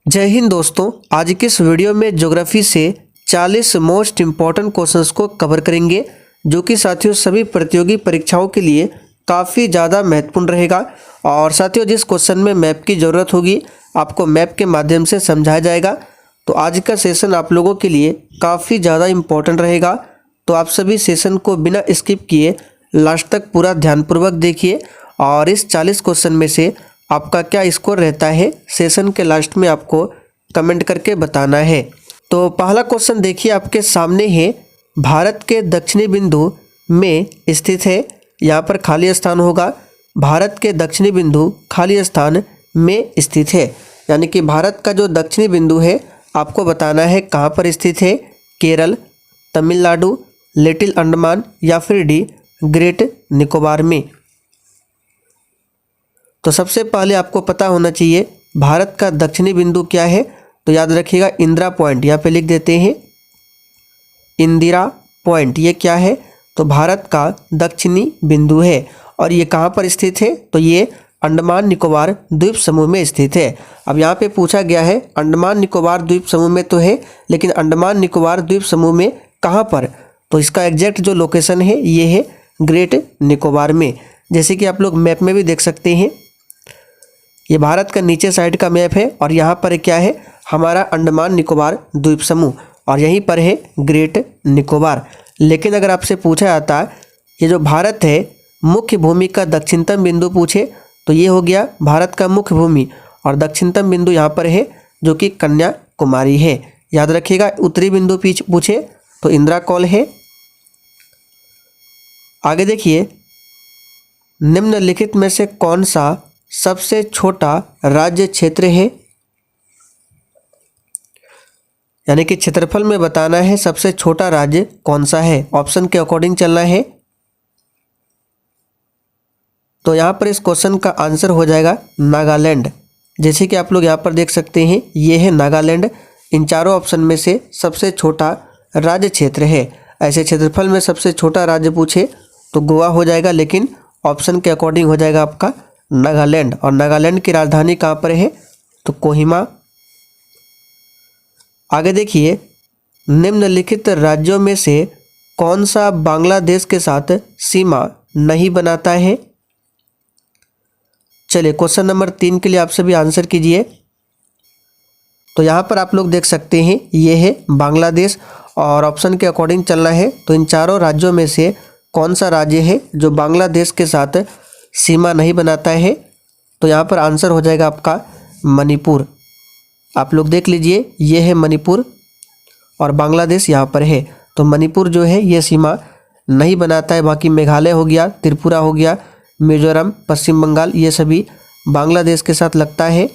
जय हिंद दोस्तों। आज के इस वीडियो में ज्योग्राफी से 40 मोस्ट इम्पॉर्टेंट क्वेश्चंस को कवर करेंगे, जो कि साथियों सभी प्रतियोगी परीक्षाओं के लिए काफ़ी ज़्यादा महत्वपूर्ण रहेगा। और साथियों जिस क्वेश्चन में मैप की ज़रूरत होगी आपको मैप के माध्यम से समझाया जाएगा। तो आज का सेशन आप लोगों के लिए काफ़ी ज़्यादा इम्पॉर्टेंट रहेगा। तो आप सभी सेशन को बिना स्किप किए लास्ट तक पूरा ध्यानपूर्वक देखिए और इस 40 क्वेश्चन में से आपका क्या स्कोर रहता है सेशन के लास्ट में आपको कमेंट करके बताना है। तो पहला क्वेश्चन देखिए आपके सामने है, भारत के दक्षिणी बिंदु में स्थित है। यहाँ पर खाली स्थान होगा, भारत के दक्षिणी बिंदु खाली स्थान में स्थित है। यानी कि भारत का जो दक्षिणी बिंदु है आपको बताना है कहाँ पर स्थित है। केरल, तमिलनाडु, लिटिल अंडमान या फिर डी ग्रेट निकोबार में। तो सबसे पहले आपको पता होना चाहिए भारत का दक्षिणी बिंदु क्या है। तो याद रखिएगा इंदिरा पॉइंट, यहाँ पे लिख देते हैं इंदिरा पॉइंट। ये क्या है? तो भारत का दक्षिणी बिंदु है। और ये कहाँ पर स्थित है? तो ये अंडमान निकोबार द्वीप समूह में स्थित है। अब यहाँ पे पूछा गया है अंडमान निकोबार द्वीप समूह में तो है, लेकिन अंडमान निकोबार द्वीप समूह में कहाँ पर? तो इसका एग्जैक्ट जो लोकेशन है ये है ग्रेट निकोबार में। जैसे कि आप लोग मैप में भी देख सकते हैं, ये भारत का नीचे साइड का मैप है और यहाँ पर क्या है हमारा अंडमान निकोबार द्वीप समूह, और यहीं पर है ग्रेट निकोबार। लेकिन अगर आपसे पूछा जाता है ये जो भारत है मुख्य भूमि का दक्षिणतम बिंदु पूछे तो ये हो गया भारत का मुख्य भूमि, और दक्षिणतम बिंदु यहाँ पर है जो कि कन्याकुमारी है। याद रखिएगा उत्तरी बिंदु पूछे तो इंदिरा कॉल है। आगे देखिए, निम्नलिखित में से कौन सा सबसे छोटा राज्य क्षेत्र है? यानी कि क्षेत्रफल में बताना है सबसे छोटा राज्य कौन सा है। ऑप्शन के अकॉर्डिंग चलना है। तो यहाँ पर इस क्वेश्चन का आंसर हो जाएगा नागालैंड। जैसे कि आप लोग यहाँ पर देख सकते हैं ये है नागालैंड। इन चारों ऑप्शन में से सबसे छोटा राज्य क्षेत्र है। ऐसे क्षेत्रफल में सबसे छोटा राज्य पूछे तो गोवा हो जाएगा, लेकिन ऑप्शन के अकॉर्डिंग हो जाएगा आपका नागालैंड। और नागालैंड की राजधानी कहाँ पर है? तो कोहिमा। आगे देखिए, निम्नलिखित राज्यों में से कौन सा बांग्लादेश के साथ सीमा नहीं बनाता है? चलिए क्वेश्चन नंबर 3 के लिए आप सभी आंसर कीजिए। तो यहाँ पर आप लोग देख सकते हैं ये है बांग्लादेश, और ऑप्शन के अकॉर्डिंग चलना है। तो इन चारों राज्यों में से कौन सा राज्य है जो बांग्लादेश के साथ सीमा नहीं बनाता है? तो यहाँ पर आंसर हो जाएगा आपका मणिपुर। आप लोग देख लीजिए ये है मणिपुर और बांग्लादेश यहाँ पर है। तो मणिपुर जो है ये सीमा नहीं बनाता है। बाकी मेघालय हो गया, त्रिपुरा हो गया, मिजोरम, पश्चिम बंगाल, ये सभी बांग्लादेश के साथ लगता है।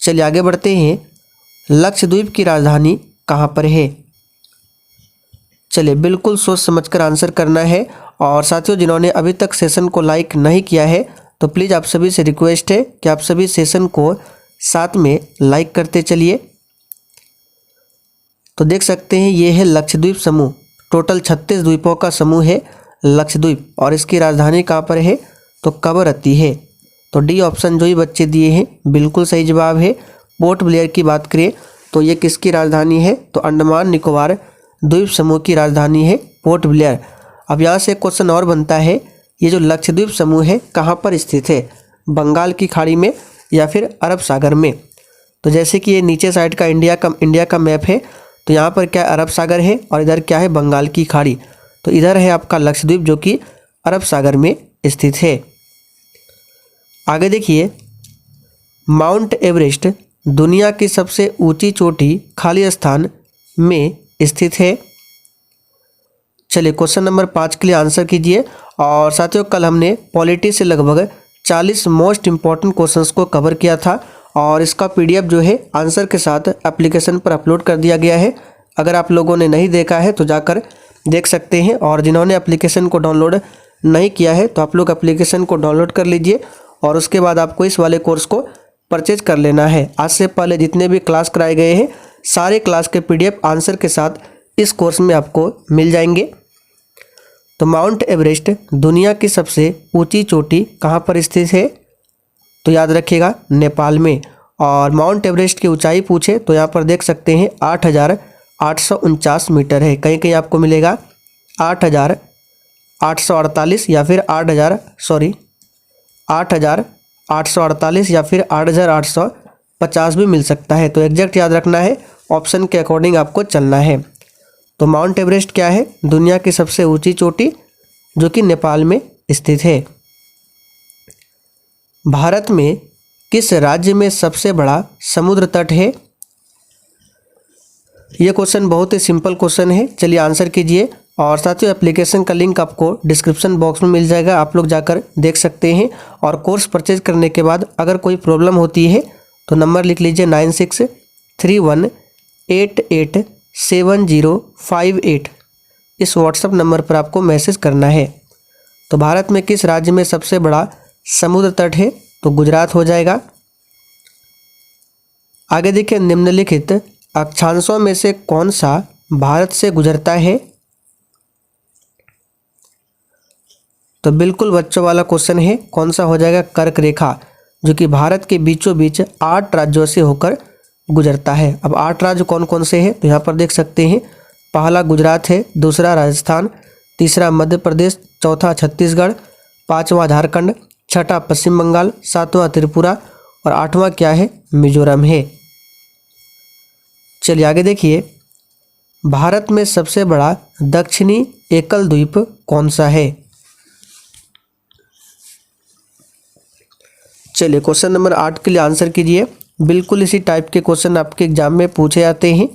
चलिए आगे बढ़ते हैं, लक्षद्वीप की राजधानी कहाँ पर है? चलिए बिल्कुल सोच समझकर आंसर करना है। और साथियों जिन्होंने अभी तक सेशन को लाइक नहीं किया है तो प्लीज़ आप सभी से रिक्वेस्ट है कि आप सभी सेशन को साथ में लाइक करते चलिए। तो देख सकते हैं ये है लक्षद्वीप समूह। टोटल 36 द्वीपों का समूह है लक्षद्वीप, और इसकी राजधानी कहाँ पर है? तो कवरत्ती है। तो डी ऑप्शन जो ही बच्चे दिए हैं बिल्कुल सही जवाब है। पोर्ट ब्लेयर की बात करें तो ये किसकी राजधानी है? तो अंडमान निकोबार द्वीप समूह की राजधानी है पोर्ट ब्लेयर। अब यहाँ से क्वेश्चन और बनता है, ये जो लक्षद्वीप समूह है कहाँ पर स्थित है? बंगाल की खाड़ी में या फिर अरब सागर में? तो जैसे कि ये नीचे साइड का इंडिया का मैप है, तो यहाँ पर क्या अरब सागर है और इधर क्या है बंगाल की खाड़ी। तो इधर है आपका लक्षद्वीप जो कि अरब सागर में स्थित है। आगे देखिए, माउंट एवरेस्ट दुनिया की सबसे ऊंची चोटी खाली स्थान में स्थित है। चलिए क्वेश्चन नंबर 5 के लिए आंसर कीजिए। और साथियों कल हमने पॉलिटी से लगभग 40 मोस्ट इम्पॉर्टेंट क्वेश्चंस को कवर किया था, और इसका PDF जो है आंसर के साथ एप्लीकेशन पर अपलोड कर दिया गया है। अगर आप लोगों ने नहीं देखा है तो जाकर देख सकते हैं, और जिन्होंने एप्लीकेशन को डाउनलोड नहीं किया है तो आप लोग एप्लीकेशन को डाउनलोड कर लीजिए और उसके बाद आपको इस वाले कोर्स को परचेज कर लेना है। आज से पहले जितने भी क्लास कराए गए हैं सारे क्लास के PDF आंसर के साथ इस कोर्स में आपको मिल जाएंगे। तो माउंट एवरेस्ट दुनिया की सबसे ऊंची चोटी कहाँ पर स्थित है? तो याद रखिएगा नेपाल में। और माउंट एवरेस्ट की ऊंचाई पूछे तो यहाँ पर देख सकते हैं 8,849 मीटर है। कहीं कहीं आपको मिलेगा 8,848 या फिर 8,848 या फिर 8,850 भी मिल सकता है। तो एग्जैक्ट याद रखना है, ऑप्शन के अकॉर्डिंग आपको चलना है। तो माउंट एवरेस्ट क्या है? दुनिया की सबसे ऊंची चोटी जो कि नेपाल में स्थित है। भारत में किस राज्य में सबसे बड़ा समुद्र तट है? ये क्वेश्चन बहुत ही सिंपल क्वेश्चन है। चलिए आंसर कीजिए। और साथियों एप्लीकेशन का लिंक आपको डिस्क्रिप्शन बॉक्स में मिल जाएगा, आप लोग जाकर देख सकते हैं। और कोर्स परचेज करने के बाद अगर कोई प्रॉब्लम होती है तो नंबर लिख लीजिए 9631887058। इस व्हाट्सएप नंबर पर आपको मैसेज करना है। तो भारत में किस राज्य में सबसे बड़ा समुद्र तट है? तो गुजरात हो जाएगा। आगे देखिए, निम्नलिखित अक्षांशों में से कौन सा भारत से गुजरता है? तो बिल्कुल बच्चों वाला क्वेश्चन है, कौन सा हो जाएगा? कर्क रेखा, जो कि भारत के बीचों बीच 8 राज्यों से होकर गुजरता है। अब 8 राज्य कौन कौन से हैं? तो यहाँ पर देख सकते हैं, पहला गुजरात है, दूसरा राजस्थान, तीसरा मध्य प्रदेश, चौथा छत्तीसगढ़, पांचवा झारखंड, छठा पश्चिम बंगाल, सातवां त्रिपुरा और आठवां क्या है? मिजोरम है। चलिए आगे देखिए, भारत में सबसे बड़ा दक्षिणी एकल द्वीप कौन सा है? चलिए क्वेश्चन नंबर 8 के लिए आंसर कीजिए। बिल्कुल इसी टाइप के क्वेश्चन आपके एग्जाम में पूछे जाते हैं।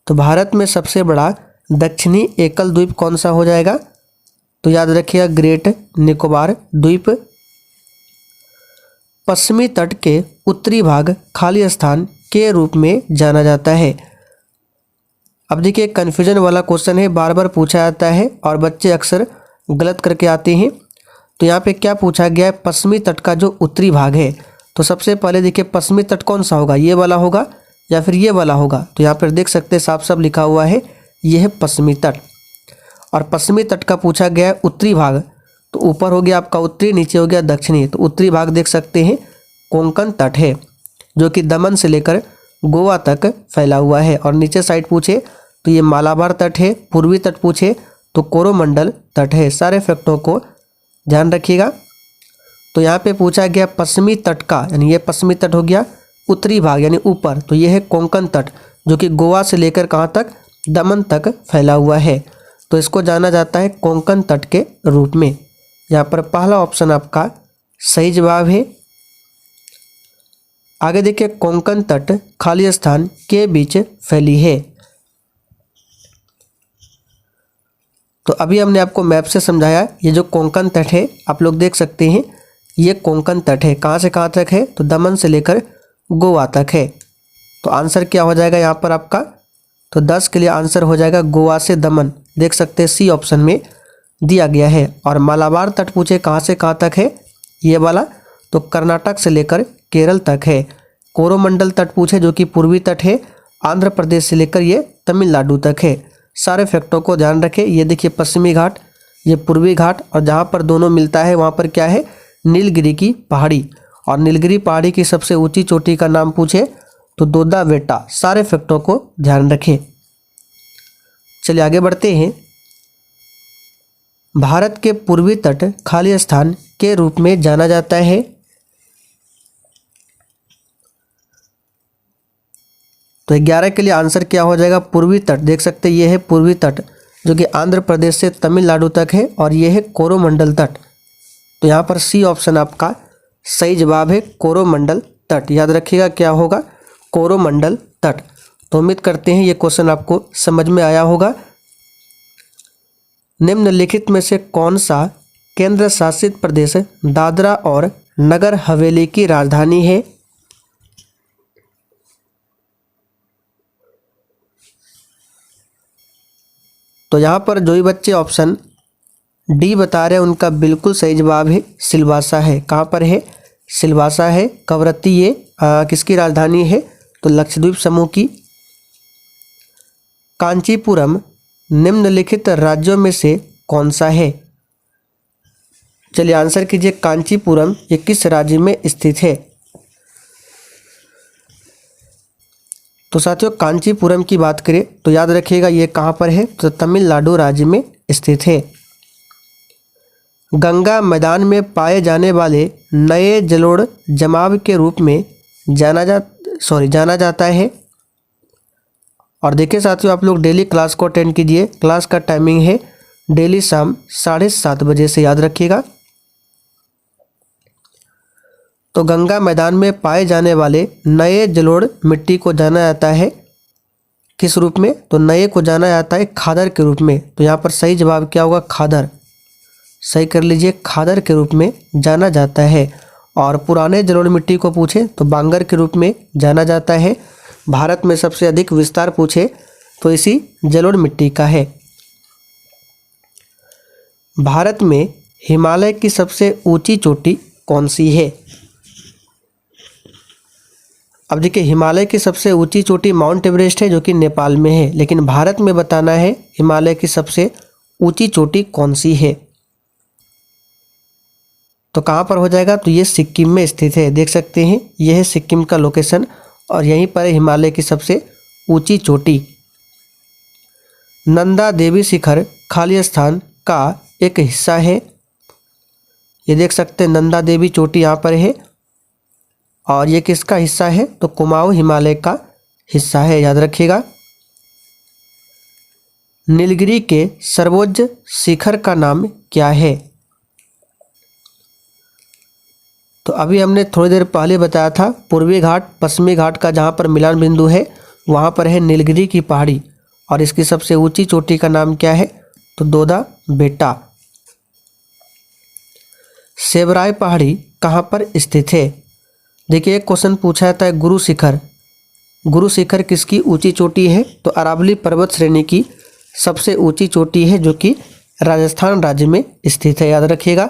तो भारत में सबसे बड़ा दक्षिणी एकल द्वीप कौन सा हो जाएगा? तो याद रखिएगा, ग्रेट निकोबार द्वीप। पश्चिमी तट के उत्तरी भाग खाली स्थान के रूप में जाना जाता है। अब देखिए, कन्फ्यूजन वाला क्वेश्चन है, बार बार पूछा जाता है और बच्चे अक्सर गलत करके आते हैं। तो यहाँ पे क्या पूछा गया है? पश्चिमी तट का जो उत्तरी भाग है। तो सबसे पहले देखिए, पश्चिमी तट कौन सा होगा? ये वाला होगा या फिर ये वाला होगा? तो यहाँ पर देख सकते हैं साफ साफ लिखा हुआ है, ये है पश्चिमी तट। और पश्चिमी तट का पूछा गया है उत्तरी भाग, तो ऊपर हो गया आपका उत्तरी, नीचे हो गया दक्षिणी। तो उत्तरी भाग देख सकते हैं कोंकण तट है, जो कि दमन से लेकर गोवा तक फैला हुआ है। और नीचे साइड पूछे तो ये मालाबार तट है। पूर्वी तट पूछे तो कोरोमंडल तट है। सारे फैक्टों को ध्यान रखिएगा। तो यहाँ पे पूछा गया पश्चिमी तट का, यानी ये पश्चिमी तट हो गया, उत्तरी भाग यानी ऊपर, तो ये है कोंकण तट, जो कि गोवा से लेकर कहाँ तक? दमन तक फैला हुआ है। तो इसको जाना जाता है कोंकण तट के रूप में। यहाँ पर पहला ऑप्शन आपका सही जवाब है। आगे देखिए, कोंकण तट खाली स्थान के बीच फैली है। तो अभी हमने आपको मैप से समझाया, ये जो कोंकण तट है आप लोग देख सकते हैं, ये कोंकण तट है। कहाँ से कहाँ तक है? तो दमन से लेकर गोवा तक है। तो आंसर क्या हो जाएगा यहाँ पर आपका? तो 10 के लिए आंसर हो जाएगा गोवा से दमन। देख सकते हैं सी ऑप्शन में दिया गया है। और मालाबार तट पूछे कहाँ से कहाँ तक है? ये वाला, तो कर्नाटक से लेकर केरल तक है। कोरोमंडल तट पूछे जो कि पूर्वी तट है, आंध्र प्रदेश से लेकर ये तमिलनाडु तक है। सारे फैक्टों को ध्यान रखें। ये देखिए पश्चिमी घाट, ये पूर्वी घाट, और जहाँ पर दोनों मिलता है वहाँ पर क्या है? नीलगिरी की पहाड़ी। और नीलगिरी पहाड़ी की सबसे ऊंची चोटी का नाम पूछे तो दोदा बेटा। सारे फैक्टों को ध्यान रखें। चलिए आगे बढ़ते हैं। भारत के पूर्वी तट खाली स्थान के रूप में जाना जाता है। तो 11 के लिए आंसर क्या हो जाएगा? पूर्वी तट। देख सकते हैं ये है पूर्वी तट, जो कि आंध्र प्रदेश से तमिलनाडु तक है, और ये है कोरोमंडल तट। तो यहाँ पर सी ऑप्शन आपका सही जवाब है, कोरोमंडल तट। याद रखिएगा क्या होगा? कोरोमंडल तट। तो उम्मीद करते हैं ये क्वेश्चन आपको समझ में आया होगा। निम्नलिखित में से कौन सा केंद्र शासित प्रदेश दादरा और नगर हवेली की राजधानी है? तो यहाँ पर जो भी बच्चे ऑप्शन डी बता रहे हैं उनका बिल्कुल सही जवाब है, सिलवासा है। कहाँ पर है? सिलवासा है। कवरत्ती ये किसकी राजधानी है? तो लक्षद्वीप समूह की। कांचीपुरम निम्नलिखित राज्यों में से कौन सा है? चलिए आंसर कीजिए। कांचीपुरम ये किस राज्य में स्थित है? तो साथियों कांचीपुरम की बात करें तो याद रखिएगा ये कहाँ पर है, तो तमिलनाडु राज्य में स्थित है। गंगा मैदान में पाए जाने वाले नए जलोढ़ जमाव के रूप में जाना जाता है। और देखिए साथियों आप लोग डेली क्लास को अटेंड कीजिए। क्लास का टाइमिंग है डेली शाम 7:30 बजे से, याद रखिएगा। तो गंगा मैदान में पाए जाने वाले नए जलोढ़ मिट्टी को जाना जाता है किस रूप में, तो नए को जाना जाता है खादर के रूप में। तो यहाँ पर सही जवाब क्या होगा, खादर। सही कर लीजिए, खादर के रूप में जाना जाता है। और पुराने जलोढ़ मिट्टी को पूछे तो बांगर के रूप में जाना जाता है। भारत में सबसे अधिक विस्तार पूछे तो इसी जलोढ़ मिट्टी का है। भारत में हिमालय की सबसे ऊंची चोटी कौन सी है। अब देखिए हिमालय की सबसे ऊंची चोटी माउंट एवरेस्ट है जो कि नेपाल में है, लेकिन भारत में बताना है हिमालय की सबसे ऊंची चोटी कौन सी है। तो कहाँ पर हो जाएगा, तो ये सिक्किम में स्थित है। देख सकते हैं यह है सिक्किम का लोकेशन और यहीं पर है हिमालय की सबसे ऊंची चोटी। नंदा देवी शिखर खालिस्तान का एक हिस्सा है। ये देख सकते हैं नंदा देवी चोटी यहाँ पर है और ये किसका हिस्सा है, तो कुमाऊं हिमालय का हिस्सा है, याद रखिएगा। नीलगिरी के सर्वोच्च शिखर का नाम क्या है। तो अभी हमने थोड़ी देर पहले बताया था पूर्वी घाट पश्चिमी घाट का जहाँ पर मिलान बिंदु है वहाँ पर है नीलगिरी की पहाड़ी और इसकी सबसे ऊंची चोटी का नाम क्या है, तो दोदा बेटा। सेवराय पहाड़ी कहाँ पर स्थित है। देखिए एक क्वेश्चन पूछा जाता है गुरु शिखर। गुरु शिखर किसकी ऊंची चोटी है, तो अरावली पर्वत श्रेणी की सबसे ऊंची चोटी है जो कि राजस्थान राज्य में स्थित है, याद रखिएगा।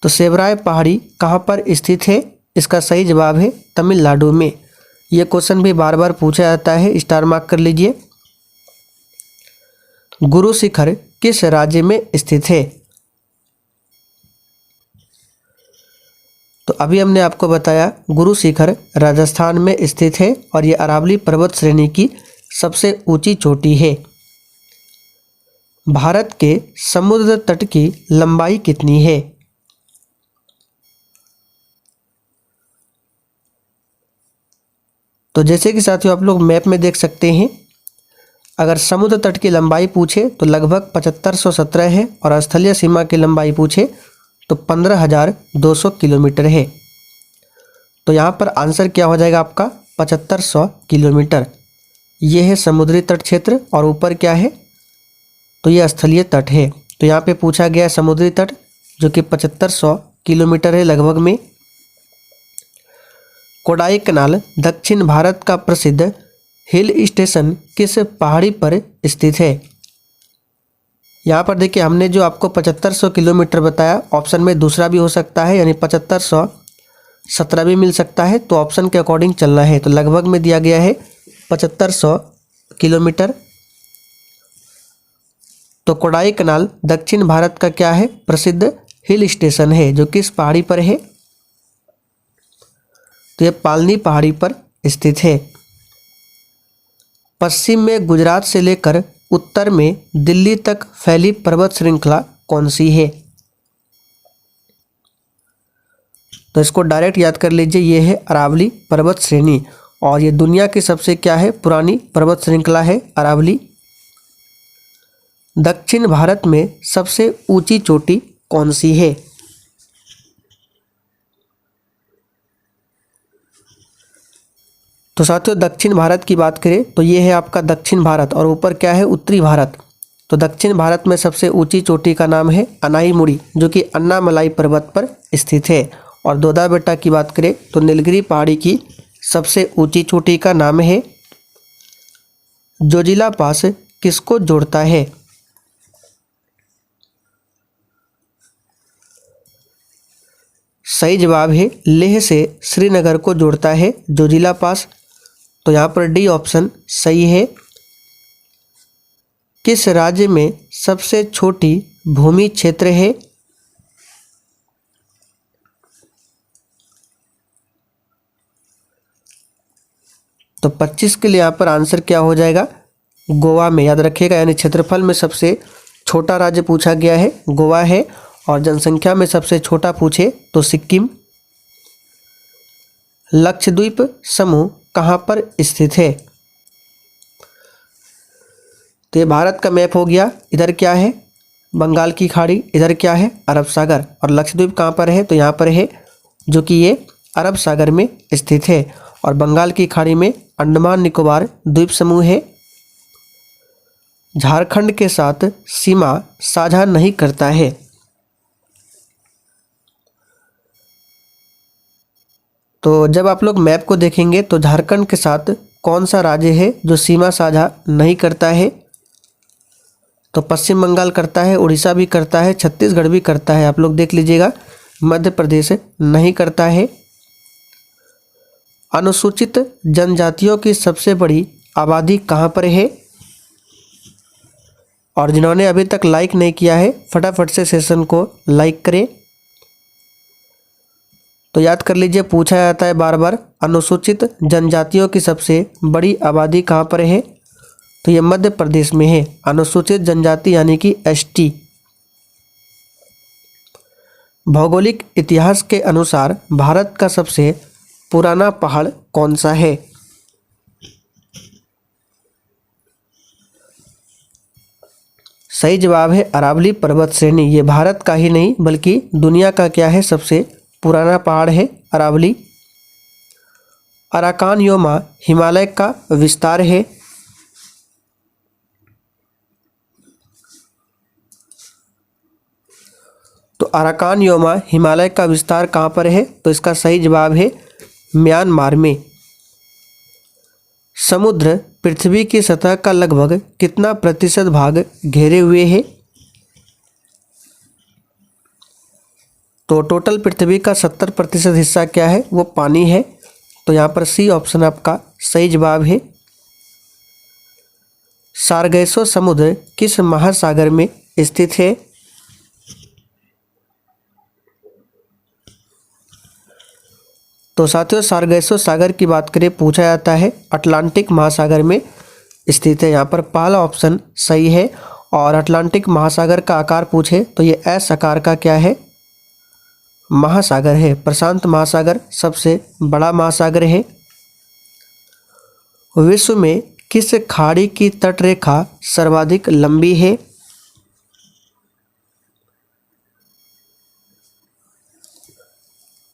तो सेवराय पहाड़ी कहाँ पर स्थित है, इसका सही जवाब है तमिलनाडु में। यह क्वेश्चन भी बार बार पूछा जाता है, स्टार मार्क कर लीजिए। गुरु शिखर किस राज्य में स्थित है। तो अभी हमने आपको बताया गुरु शिखर राजस्थान में स्थित है और ये अरावली पर्वत श्रेणी की सबसे ऊंची चोटी है। भारत के समुद्र तट की लंबाई कितनी है। तो जैसे कि साथियों आप लोग मैप में देख सकते हैं, अगर समुद्र तट की लंबाई पूछे तो लगभग 7517 है और स्थलीय सीमा की लंबाई पूछे तो 15,200 किलोमीटर है। तो यहाँ पर आंसर क्या हो जाएगा आपका 7500 किलोमीटर। ये है समुद्री तट क्षेत्र और ऊपर क्या है, तो ये स्थलीय तट है। तो यहाँ पे पूछा गया है समुद्री तट जो कि 7500 किलोमीटर है लगभग में। कोडाईकनाल दक्षिण भारत का प्रसिद्ध हिल स्टेशन किस पहाड़ी पर स्थित है। यहाँ पर देखिए हमने जो आपको 7500 किलोमीटर बताया, ऑप्शन में दूसरा भी हो सकता है यानी 7517 भी मिल सकता है, तो ऑप्शन के अकॉर्डिंग चलना है। तो लगभग में दिया गया है 7500 किलोमीटर। तो कोडाईकनाल दक्षिण भारत का क्या है, प्रसिद्ध हिल स्टेशन है जो किस पहाड़ी पर है, तो ये पालनी पहाड़ी पर स्थित है। पश्चिम में गुजरात से लेकर उत्तर में दिल्ली तक फैली पर्वत श्रृंखला कौन सी है। तो इसको डायरेक्ट याद कर लीजिए, ये है अरावली पर्वत श्रेणी और ये दुनिया की सबसे क्या है, पुरानी पर्वत श्रृंखला है अरावली। दक्षिण भारत में सबसे ऊंची चोटी कौन सी है। तो साथियों दक्षिण भारत की बात करें तो ये है आपका दक्षिण भारत और ऊपर क्या है, उत्तरी भारत। तो दक्षिण भारत में सबसे ऊंची चोटी का नाम है अनाईमुड़ी जो कि अन्नामलाई पर्वत पर स्थित है। और दोदा बेटा की बात करें तो नीलगिरी पहाड़ी की सबसे ऊंची चोटी का नाम है जोजिला पास किसको जोड़ता है। सही जवाब है लेह से श्रीनगर को जोड़ता है जोजिला पास। तो यहाँ पर डी ऑप्शन सही है। किस राज्य में सबसे छोटी भूमि क्षेत्र है। तो 25 के लिए यहाँ पर आंसर क्या हो जाएगा, गोवा में। याद रखिएगा, यानी क्षेत्रफल में सबसे छोटा राज्य पूछा गया है, गोवा है। और जनसंख्या में सबसे छोटा पूछे तो सिक्किम। लक्षद्वीप समूह कहाँ पर स्थित है? तो ये भारत का मैप हो गया। इधर क्या है, बंगाल की खाड़ी, इधर क्या है, अरब सागर। और लक्षद्वीप कहाँ पर है, तो यहाँ पर है, जो कि ये अरब सागर में स्थित है। और बंगाल की खाड़ी में अंडमान निकोबार द्वीप समूह है। झारखंड के साथ सीमा साझा नहीं करता है। तो जब आप लोग मैप को देखेंगे तो झारखंड के साथ कौन सा राज्य है जो सीमा साझा नहीं करता है? तो पश्चिम बंगाल करता है, उड़ीसा भी करता है, छत्तीसगढ़ भी करता है। आप लोग देख लीजिएगा, मध्य प्रदेश नहीं करता है। अनुसूचित जनजातियों की सबसे बड़ी आबादी कहाँ पर है? और जिन्होंने अभी तक लाइक नहीं किया है, फटाफट से सेशन को लाइक करें। तो याद कर लीजिए, पूछा जाता है बार बार, अनुसूचित जनजातियों की सबसे बड़ी आबादी कहाँ पर है? तो ये मध्य प्रदेश में है। अनुसूचित जनजाति यानी कि एसटी। भौगोलिक इतिहास के अनुसार भारत का सबसे पुराना पहाड़ कौन सा है? सही जवाब है अरावली पर्वत श्रेणी। ये भारत का ही नहीं बल्कि दुनिया का क्या है, सबसे पुराना पहाड़ है अरावली। अराकान योमा हिमालय का विस्तार है। तो अराकान योमा हिमालय का विस्तार कहाँ पर है? तो इसका सही जवाब है म्यांमार में। समुद्र पृथ्वी की सतह का लगभग कितना प्रतिशत भाग घेरे हुए है? तो टोटल पृथ्वी का 70% हिस्सा क्या है, वो पानी है। तो यहाँ पर सी ऑप्शन आपका सही जवाब है। सार्गैसो समुद्र किस महासागर में स्थित है? तो साथियों, सार्गैसो सागर की बात करें, पूछा जाता है अटलांटिक महासागर में स्थित है। यहाँ पर पहला ऑप्शन सही है। और अटलांटिक महासागर का आकार पूछे तो ये एस आकार का क्या है, महासागर है। प्रशांत महासागर सबसे बड़ा महासागर है। विश्व में किस खाड़ी की तटरेखा सर्वाधिक लंबी है?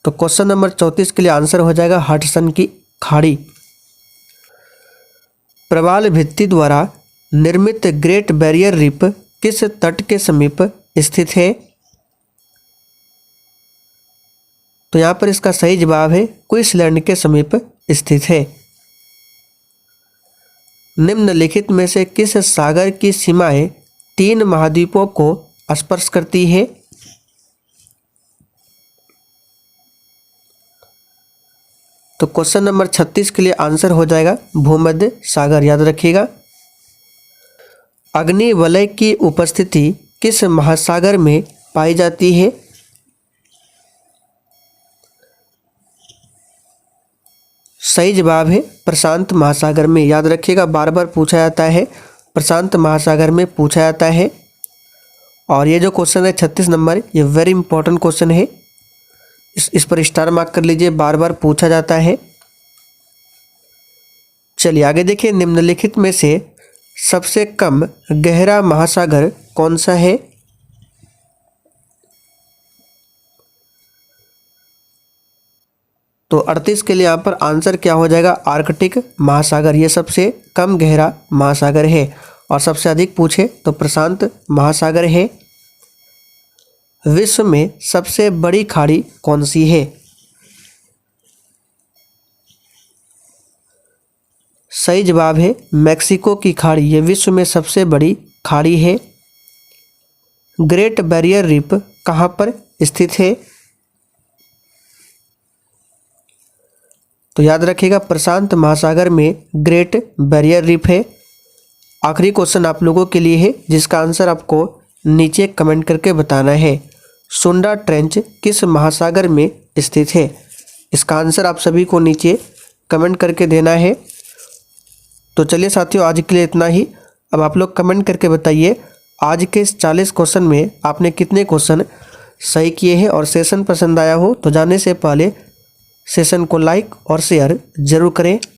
तो क्वेश्चन नंबर 34 के लिए आंसर हो जाएगा हडसन की खाड़ी। प्रवाल भित्ति द्वारा निर्मित ग्रेट बैरियर रीफ किस तट के समीप स्थित है? तो यहाँ पर इसका सही जवाब है क्वींसलैंड के समीप स्थित है। निम्नलिखित में से किस सागर की सीमाएं 3 महाद्वीपों को स्पर्श करती है? तो क्वेश्चन नंबर 36 के लिए आंसर हो जाएगा भूमध्य सागर। याद रखिएगा। अग्नि वलय की उपस्थिति किस महासागर में पाई जाती है? सही जवाब है प्रशांत महासागर में। याद रखिएगा, बार बार पूछा जाता है, प्रशांत महासागर में पूछा जाता है। और ये जो क्वेश्चन है 36 नंबर, ये वेरी इंपॉर्टेंट क्वेश्चन है। इस पर स्टार मार्क कर लीजिए, बार बार पूछा जाता है। चलिए आगे देखिए, निम्नलिखित में से सबसे कम गहरा महासागर कौन सा है? तो 38 के लिए यहाँ पर आंसर क्या हो जाएगा, आर्कटिक महासागर। ये सबसे कम गहरा महासागर है। और सबसे अधिक पूछे तो प्रशांत महासागर है। विश्व में सबसे बड़ी खाड़ी कौन सी है? सही जवाब है मैक्सिको की खाड़ी। ये विश्व में सबसे बड़ी खाड़ी है। ग्रेट बैरियर रीफ कहाँ पर स्थित है? तो याद रखिएगा, प्रशांत महासागर में ग्रेट बैरियर रीफ है। आखिरी क्वेश्चन आप लोगों के लिए है, जिसका आंसर आपको नीचे कमेंट करके बताना है। सुंडा ट्रेंच किस महासागर में स्थित है? इसका आंसर आप सभी को नीचे कमेंट करके देना है। तो चलिए साथियों, आज के लिए इतना ही। अब आप लोग कमेंट करके बताइए आज के इस 40 क्वेश्चन में आपने कितने क्वेश्चन सही किए हैं। और सेशन पसंद आया हो तो जाने से पहले सेशन को लाइक और शेयर जरूर करें।